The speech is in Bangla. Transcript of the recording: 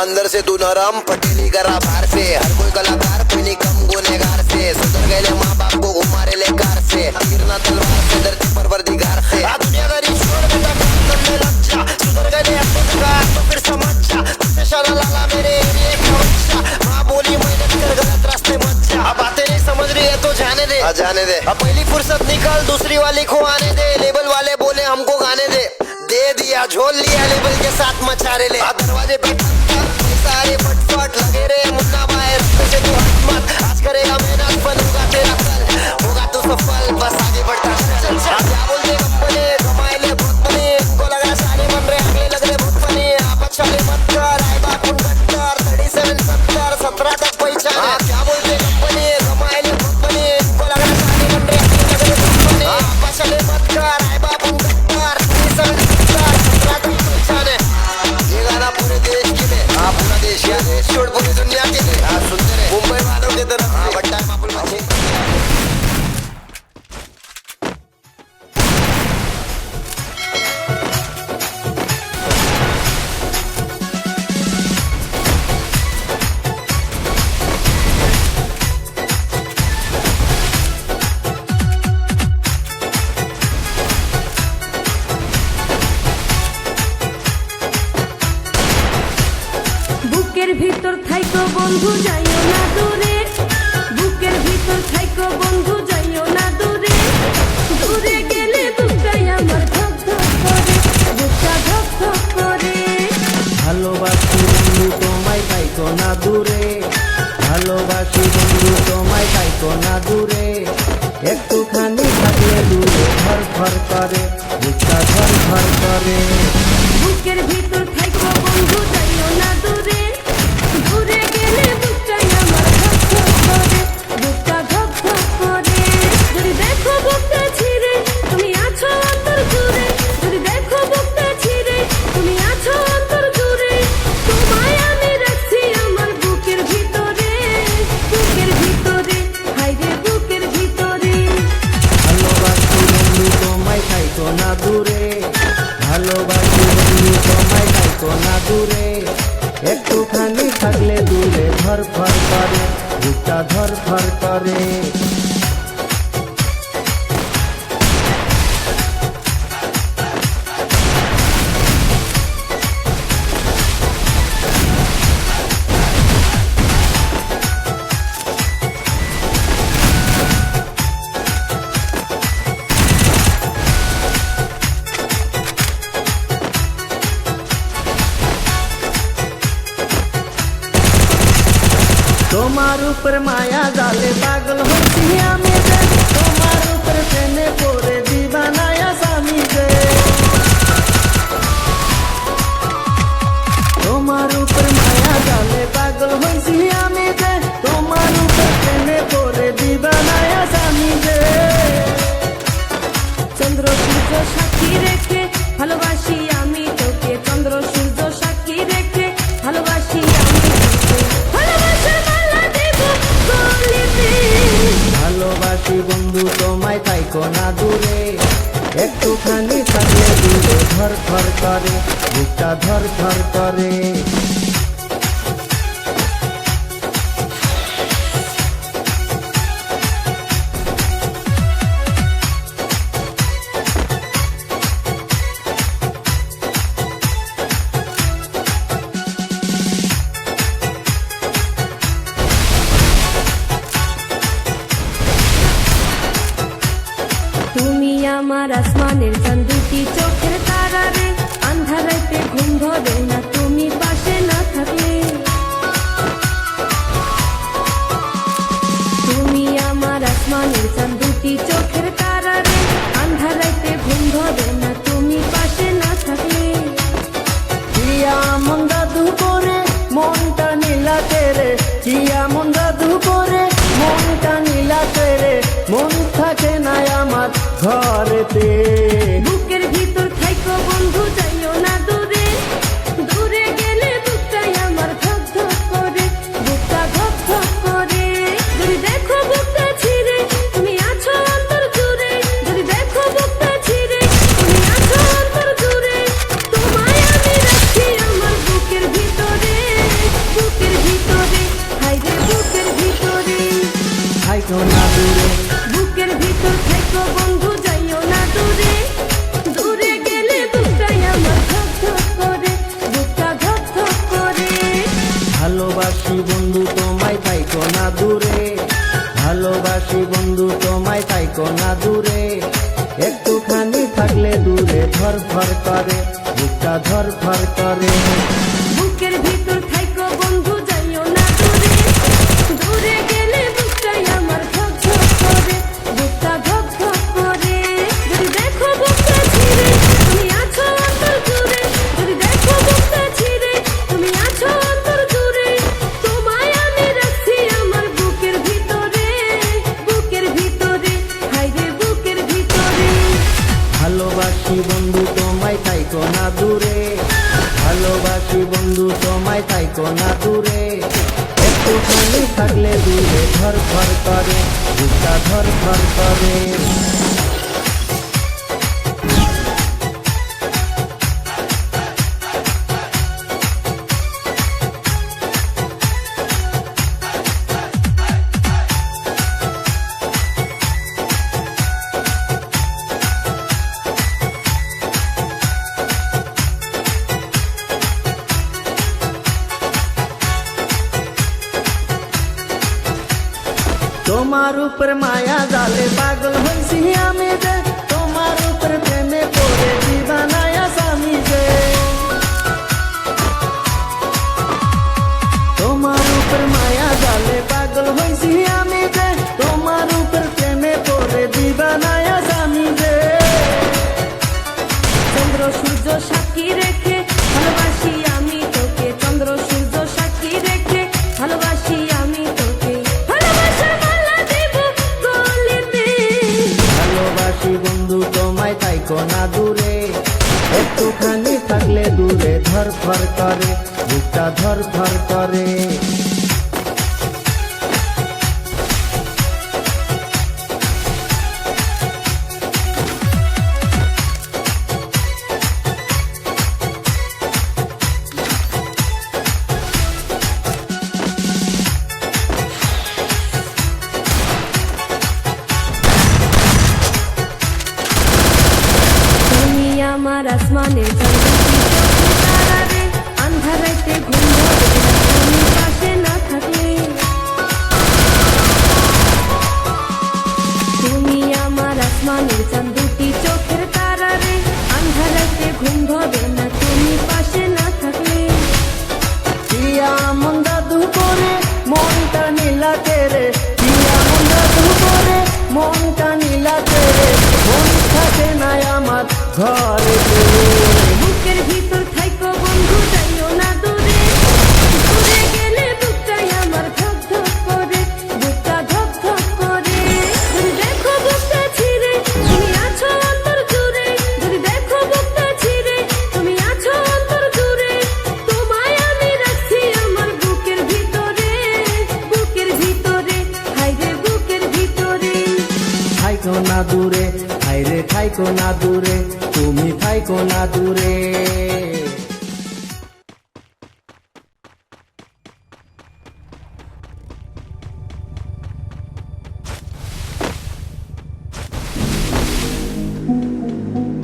अंदर से तू नरम पटेली करा बाहर से हर कोई कलाकार कोई नहीं कम गुनेगार से सुधर गए माँ बाप को घुमारे ले कार से गिरना तलवार से धरती पर वर्दीगार से दुनिया करी छोड़ बेटा करने लग जा सुधर गए अपने जुगाड़ तो फिर समझ जा तुझसे शाला लाला मेरे एरिया का बच्चा माँ बोली मेहनत कर गलत रास्ते मत जा अब बातें नहीं समझ रही है तो जाने दे अब पहली फुर्सत निकाल दूसरी वाली को आने दे लेबल वाले बोले हमको गाने दे दिया झोल लिया लेबल के साथ मचारे ले दरवाजे पे सारे फटफट लगे रे मुन्ना भाई रास्ते से तू हट मत आज करेगा मेहनत फल होगा तेरा कल होगा तो सफल बस आगे बढ़ता चल क्या बोलते कंपनी कमाए ले बहुत बने इनको लग रहा सारे बन रहे अगले लग रहे बहुत बने आप अच्छा ले मत कर आए बाप उन कट्टर 37 70 17 तक पहचान क्या बोलते कंपनी कमाए ले बहुत बने इनको लग रहा सारे बन रहे अगले लग रहे बहुत बने आप अच्छा ले मत कर आए बाप उन कट्टर 37 17 तक पहचान ये गाना पूरे देश के लिए पूरा देश या देश छोड़ पूरी दुनिया के लिए सुनते रहे मुंबई वालों की तरफ से बट्टा मापुल मचे বুকের ভিতর থাইকো বন্ধু যাইও না দূরে বুকের ভিতর থাইকো বন্ধু যাইও না দূরে দূরে গেলে বুকটাই আমার ধক ধক করে বুকটা ধক ধক করে ভালোবাসি বন্ধু তোমায় পাইতো না দূরে ভালোবাসি বন্ধু তোমায় পাইতো না দূরে একটুখানি থাকলে দূরে ঘর ঘর করে বুকটা ঘর ঘর করে বুকের ভিতর থাইকো বন্ধু যাইও না দূরে দূরে গেলে বুকটাই আমার ধক ধক করে বুকটা ধক ধক করে যদি দেখো বুকটা ছিঁড়ে তুমি আছো অন্তর জুড়ে যদি দেখো বুকটা ছিঁড়ে তুমি আছো অন্তর জুড়ে তোমায় আমি রাখছি আমার বুকের ভিতরে হায়রে বুকের ভিতরে ভালোবাসি বন্ধু তোমায় পাইতো না দূরে ভালোবাসি বন্ধু তোমায় পাইতো না দূরে একটুখানি থাকলে দূরে ধর ফর করে বুকটা ধর ফর করে তোমার উপর মায়া জালে পাগল হচ্ছি আমি যে তোমার উপর প্রেমে পড়ে দিবানায়া স্বামী যে তোমার উপর মায়া জালে পাগল হচ্ছি আমি যে তোমার উপর প্রেমে পড়ে দিবানায়া স্বামী যে চন্দ্র সূর্য সাক্ষী রেখে ভালোবাসি আমি তোকে চন্দ্র সূর্য সাক্ষী রেখে ভালোবাসি আমি তোকে ভালোবাসার মালা দেব গলিতে ভালোবাসি বন্ধু তোমায় পাইকো না দূরে একটুখানি থাকলে দূরে ধর ধর করে বুকটা ধর ধর করে তুমি আমার আসমানের চাঁদ দুটি চোখের তারা রে আন্ধারাতে ঘুম ধরে না তুমি পাশে না থাকলে তুমি আমার আসমানের চাঁদ দুটি চোখের তারা রে আন্ধারাতে ঘুম ধরে না তুমি পাশে না থাকলে কিয়া মন জাদু করে মনটা নীলাতে রে কিয়া মন জাদু করে মনটা নীলাতে রে মন থাকে না আমার ঘরেতে বুকের ভিতর থাইকো বন্ধু যাইও না দূরে দূরে গেলে বুকটাই আমার ধক ধক করে বুকটা ধক ধক করে যদি দেখো বুকটা ছিঁড়ে তুমি আছো অন্তর জুড়ে যদি দেখো বুকটা ছিঁড়ে তুমি আছো অন্তর জুড়ে তোমায় আমি রাখছি আমার বুকের ভিতরে থাইকো না দূরে। বুকের ভিতর থাইকো বন্ধু যাইও না দূরে, দূরে গেলে বুকটাই আমার ধক ধক করে, বুকটা ধক ধক করে। ভালোবাসি বন্ধু তোমায় থাইকো না দূরে, ভালোবাসি বন্ধু তোমায় থাইকো না দূরে। একটুখানি থাকলে দূরে ধরফর করে, বুকটা ধরফর করে। বুকের ভিতর থাইকো বন্ধু যাইও না দূরে, দূরে গেলে বুকটাই আমার ধক ধক করে, বুকটা ধক ধক করে। যদি দেখো বুকটা ছিঁড়ে তুমি আছো অন্তর জুড়ে, যদি দেখো বুকটা ছিঁড়ে তুমি আছো অন্তর জুড়ে, তোমায় আমি রাখছি আমার বুকের ভিতরে, বুকের ভিতরে, হায়রে বুকের ভিতরে। ভালোবাসি বন্ধু তোমায় থাইকো না দূরে, ভালোবাসি বন্ধু তোমায় থাইকো না দূরে। একটুখানি থাকলে দূরে ধরফর করে, বুকটা ধরফর করে। তোমার উপর মায়া জালে পাগল হইছি আমি যে, তোমার উপর প্রেমে পড়ে দিবানায়া স্বামী যে। তোমার উপর মায়া জালে পাগল হইছি আমি যে, তোমার উপর প্রেমে পড়ে দিবানায়া স্বামী যে। চন্দ্র সূর্য সাক্ষী রেখে ভালোবাসি আমি তোকে, চন্দ্র সূর্য সাক্ষী রেখে ভালোবাসি আমি তোকে, ভালোবাসার মালা দেব গলেতে। ভালোবাসি বন্ধু তোমায় থাইকো না দূরে, একটুখানি থাকলে দূরে ধরফর করে, বুকটা ধরফর করে। তুমি আমার আসমানের তারা রে, আন্ধার রাইতে ঘুম ধরে না তুমি পাশে না থাকলে। তুমি আমার আসমানের চাঁদ দুটি চোখের তারা রে, আন্ধার রাইতে ঘুম ধরে না তুমি পাশে না থাকলে। পিয়া মন জাদু করে মনটা নীলাতে রে, পিয়া মন জাদু করে মনটা নীলাতে রে, মন থাকে না আমার ঘরে। বুকের ভিতর থাইকো বন্ধু যাইও না দূরে, দূরে গেলে বুকটাই আমার ধক ধক করে, বুকটা ধক ধক করে। যদি দেখো বুকটা ছিঁড়ে তুমি আছো অন্তর জুড়ে, যদি দেখো বুকটা ছিঁড়ে তুমি আছো অন্তর জুড়ে, তোমায় আমি রাখছি আমার বুকের ভিতরে, বুকের ভিতরে, হায়রে বুকের ভিতরে। থাইকো না দূরে, হায়রে থাইকো না দূরে, তুমি থাইকো না দূরে।